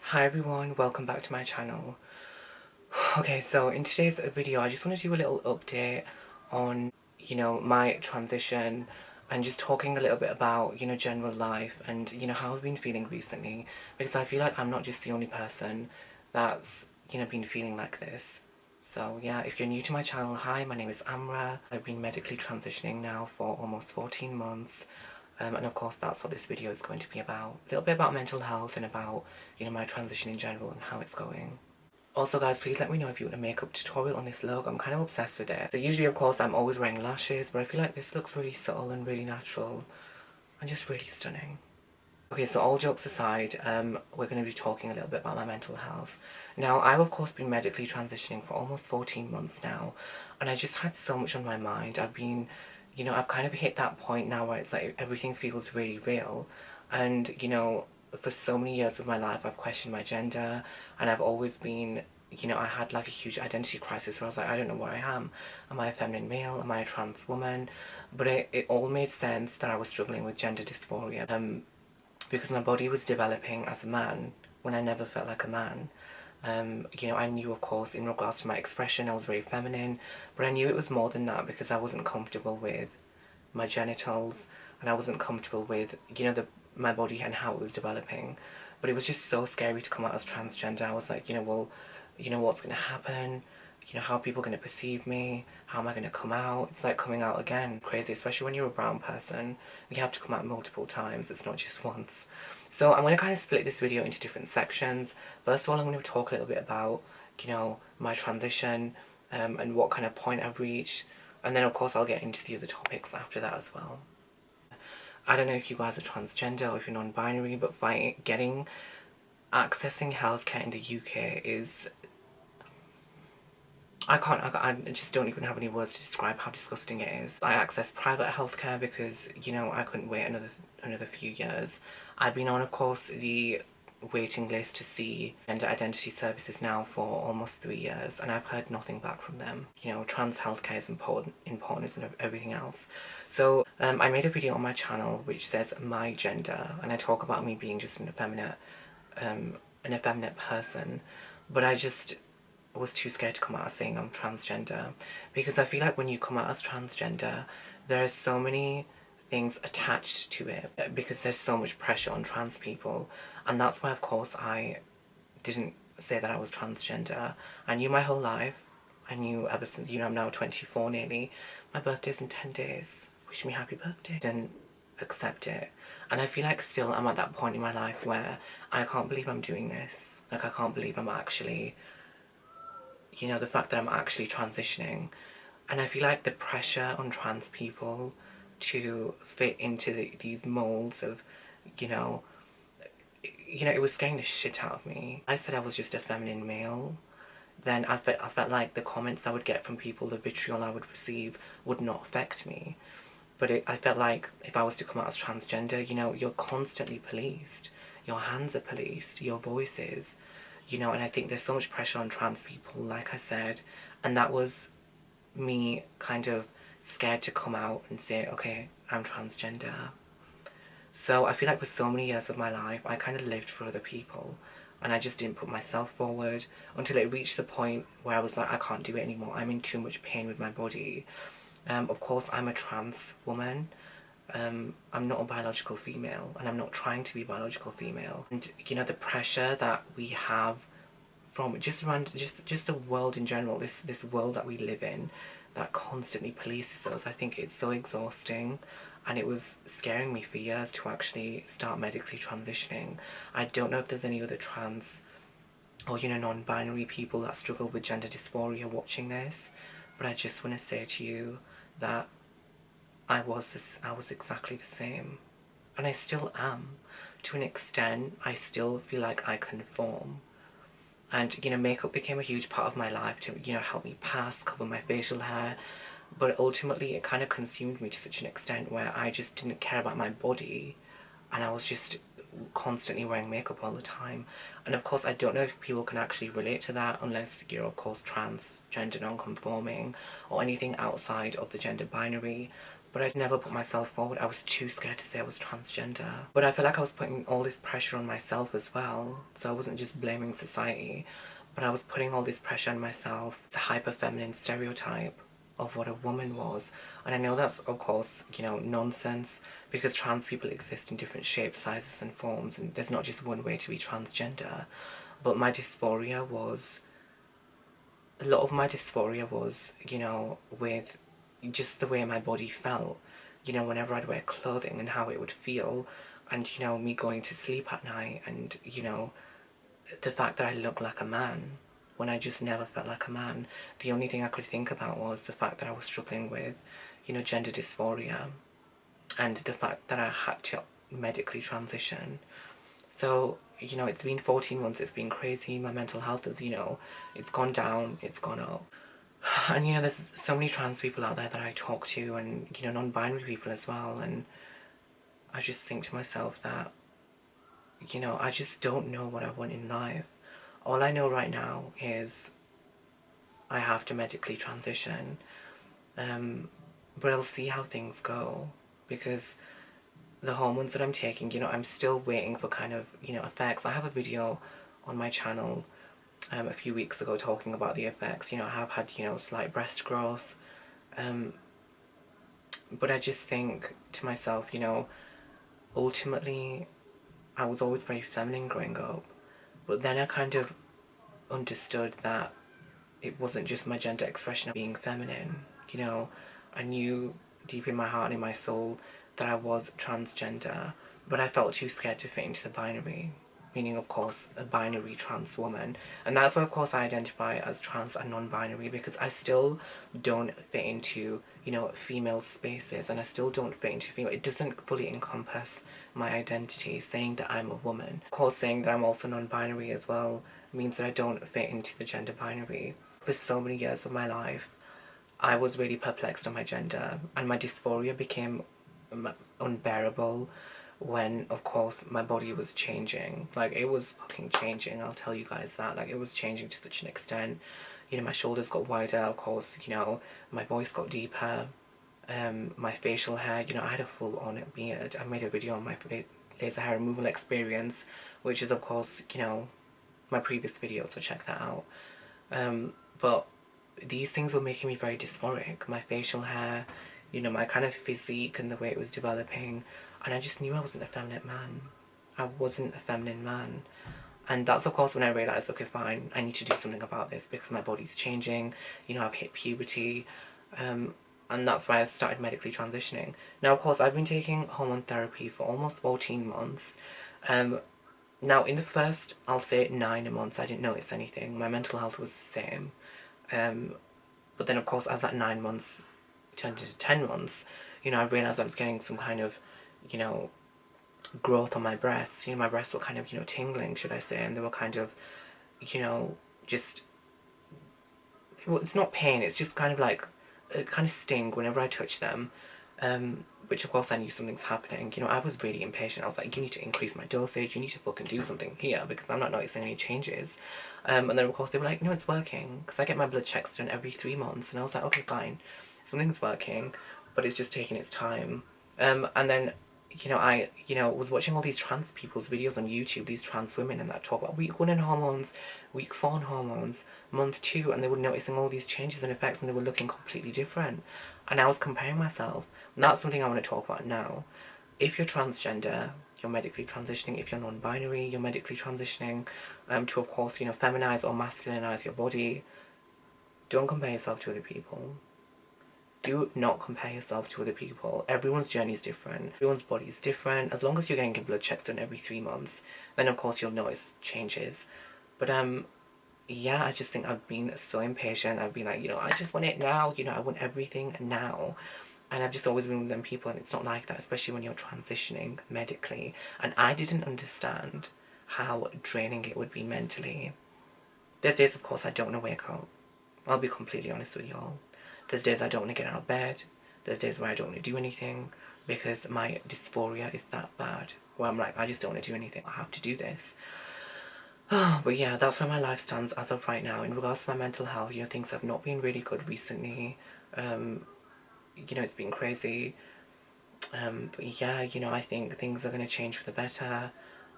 Hi everyone, welcome back to my channel. Okay, so in today's video I just want to do a little update on, my transition and just talking a little bit about, general life and, how I've been feeling recently, because I feel like I'm not just the only person that's, been feeling like this. So yeah, if you're new to my channel, hi, my name is Amra. I've been medically transitioning now for almost 14 months. And of course that's what this video is going to be about. A little bit about mental health and about, my transition in general and how it's going. Also guys, please let me know if you want a makeup tutorial on this look. I'm kind of obsessed with it. So usually of course I'm always wearing lashes, but I feel like this looks really subtle and really natural and just really stunning. Okay, so all jokes aside, we're going to be talking a little bit about my mental health. Now, I've of course been medically transitioning for almost 14 months now, and I just had so much on my mind. I've been, I've kind of hit that point now where it's like everything feels really real, and, for so many years of my life I've questioned my gender, and I've always been, I had like a huge identity crisis where I was like, I don't know where I am. Am I a feminine male? Am I a trans woman? But it all made sense that I was struggling with gender dysphoria. Because my body was developing as a man when I never felt like a man. I knew, of course, in regards to my expression, I was very feminine, but I knew it was more than that because I wasn't comfortable with my genitals and I wasn't comfortable with, my body and how it was developing. But it was just so scary to come out as transgender. I was like, well, what's going to happen? How are people going to perceive me? How am I going to come out? It's like coming out again. Crazy, especially when you're a brown person. You have to come out multiple times. It's not just once. So I'm going to kind of split this video into different sections. First of all, I'm going to talk a little bit about, my transition and what kind of point I've reached. And then, of course, I'll get into the other topics after that as well. I don't know if you guys are transgender or if you're non-binary, but accessing healthcare in the UK is... I just don't even have any words to describe how disgusting it is. I access private healthcare because, I couldn't wait another few years. I've been on, of course, the waiting list to see gender identity services now for almost 3 years, and I've heard nothing back from them. Trans healthcare is important as everything else. So I made a video on my channel which says my gender, and I talk about me being just an effeminate person, but I just was too scared to come out as saying I'm transgender, because I feel like when you come out as transgender there are so many things attached to it because there's so much pressure on trans people, and that's why of course I didn't say that I was transgender. I knew my whole life. I knew ever since, I'm now 24 nearly. My birthday's in 10 days. Wish me happy birthday. Didn't accept it. And I feel like still I'm at that point in my life where I can't believe I'm doing this. Like, I can't believe I'm actually, the fact that I'm actually transitioning. And I feel like the pressure on trans people to fit into these molds of, it was scaring the shit out of me. I said I was just a feminine male, then I felt like the comments I would get from people, the vitriol I would receive would not affect me. But I felt like if I was to come out as transgender, you're constantly policed. Your hands are policed, your voices, and I think there's so much pressure on trans people, like I said, and that was me kind of scared to come out and say, okay, I'm transgender. So I feel like for so many years of my life, I kind of lived for other people, and I just didn't put myself forward until it reached the point where I was like, I can't do it anymore. I'm in too much pain with my body. Of course, I'm a trans woman. I'm not a biological female, and I'm not trying to be a biological female. And the pressure that we have from just the world in general, this world that we live in, that constantly polices us. I think it's so exhausting, and it was scaring me for years to actually start medically transitioning. I don't know if there's any other trans or non-binary people that struggle with gender dysphoria watching this, but I just want to say to you that I was exactly the same, and I still am. To an extent, I still feel like I conform. And, makeup became a huge part of my life to, help me pass, cover my facial hair. But ultimately, it kind of consumed me to such an extent where I just didn't care about my body. And I was just constantly wearing makeup all the time. And of course, I don't know if people can actually relate to that unless you're, of course, transgender, non-conforming, or anything outside of the gender binary. but I'd never put myself forward. I was too scared to say I was transgender. But I feel like I was putting all this pressure on myself as well. So I wasn't just blaming society, but I was putting all this pressure on myself. It's a hyper feminine stereotype of what a woman was. And I know that's, of course, you know, nonsense, because trans people exist in different shapes, sizes and forms, and there's not just one way to be transgender. But my dysphoria was, a lot of my dysphoria was, you know, with just the way my body felt, you know, whenever I'd wear clothing and how it would feel, and, you know, me going to sleep at night, and, you know, the fact that I look like a man when I just never felt like a man. The only thing I could think about was the fact that I was struggling with, you know, gender dysphoria, and the fact that I had to medically transition. So, you know, it's been 14 months, it's been crazy. My mental health is, you know, it's gone down, it's gone up. And, you know, there's so many trans people out there that I talk to, and, you know, non-binary people as well, and I just think to myself that, you know, I just don't know what I want in life. All I know right now is I have to medically transition, but I'll see how things go, because the hormones that I'm taking, you know, I'm still waiting for kind of, you know, effects. I have a video on my channel a few weeks ago talking about the effects. You know, I have had, you know, slight breast growth, but I just think to myself, you know, ultimately I was always very feminine growing up, but then I kind of understood that it wasn't just my gender expression of being feminine. You know, I knew deep in my heart and in my soul that I was transgender, but I felt too scared to fit into the binary, meaning, of course, a binary trans woman. And that's why, of course, I identify as trans and non-binary, because I still don't fit into, you know, female spaces, and I still don't fit into female. It doesn't fully encompass my identity, saying that I'm a woman. Of course, saying that I'm also non-binary as well means that I don't fit into the gender binary. For so many years of my life, I was really perplexed on my gender, and my dysphoria became unbearable when, of course, my body was changing. Like, it was fucking changing, I'll tell you guys that. Like, it was changing to such an extent. You know, my shoulders got wider, of course, you know, my voice got deeper, my facial hair, you know, I had a full-on beard. I made a video on my laser hair removal experience, which is, of course, you know, my previous video, so check that out. But these things were making me very dysphoric. My facial hair, you know, my kind of physique and the way it was developing, and I just knew I wasn't a feminine man. I wasn't a feminine man. And that's, of course, when I realised, okay, fine, I need to do something about this, because my body's changing, you know, I've hit puberty, and that's why I started medically transitioning. Now, of course, I've been taking hormone therapy for almost 14 months. Now, in the first, I'll say 9 months, I didn't notice anything. My mental health was the same. But then, of course, as that 9 months turned into 10 months, you know, I realised I was getting some kind of, you know, growth on my breasts. You know, my breasts were kind of, you know, tingling, should I say, and they were kind of, you know, just, well, it's not pain, it's just kind of like a kind of sting whenever I touch them, which of course I knew something's happening. You know, I was really impatient. I was like, you need to increase my dosage, you need to fucking do something here, because I'm not noticing any changes. And then of course they were like, no, it's working, because I get my blood checks done every 3 months, and I was like, okay, fine, something's working, but it's just taking its time. And then, you know, I, you know, was watching all these trans people's videos on YouTube, these trans women, and that talk about week 1 in hormones, week 4 in hormones, month 2, and they were noticing all these changes and effects, and they were looking completely different. And I was comparing myself, and that's something I want to talk about now. If you're transgender, you're medically transitioning. If you're non-binary, you're medically transitioning to, of course, you know, feminize or masculinize your body. Don't compare yourself to other people. Do not compare yourself to other people. Everyone's journey is different. Everyone's body is different. As long as you're getting your blood checked done every 3 months, then of course you'll notice changes. But yeah, I just think I've been so impatient. I've been like, you know, I just want it now. You know, I want everything now. And I've just always been with them people, and it's not like that, especially when you're transitioning medically. And I didn't understand how draining it would be mentally. There's days, of course, I don't want to wake up. I'll be completely honest with y'all. There's days I don't want to get out of bed. There's days where I don't want to do anything, because my dysphoria is that bad, where I'm like, I just don't want to do anything. I have to do this. But yeah, that's where my life stands as of right now. In regards to my mental health, you know, things have not been really good recently. you know, it's been crazy. But yeah, you know, I think things are going to change for the better.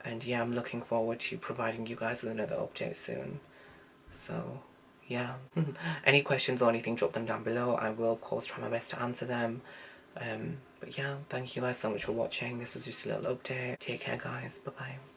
And yeah, I'm looking forward to providing you guys with another update soon. So, yeah. Any questions or anything, drop them down below. I will, of course, try my best to answer them. But yeah, thank you guys so much for watching. This was just a little update. Take care, guys. Bye-bye.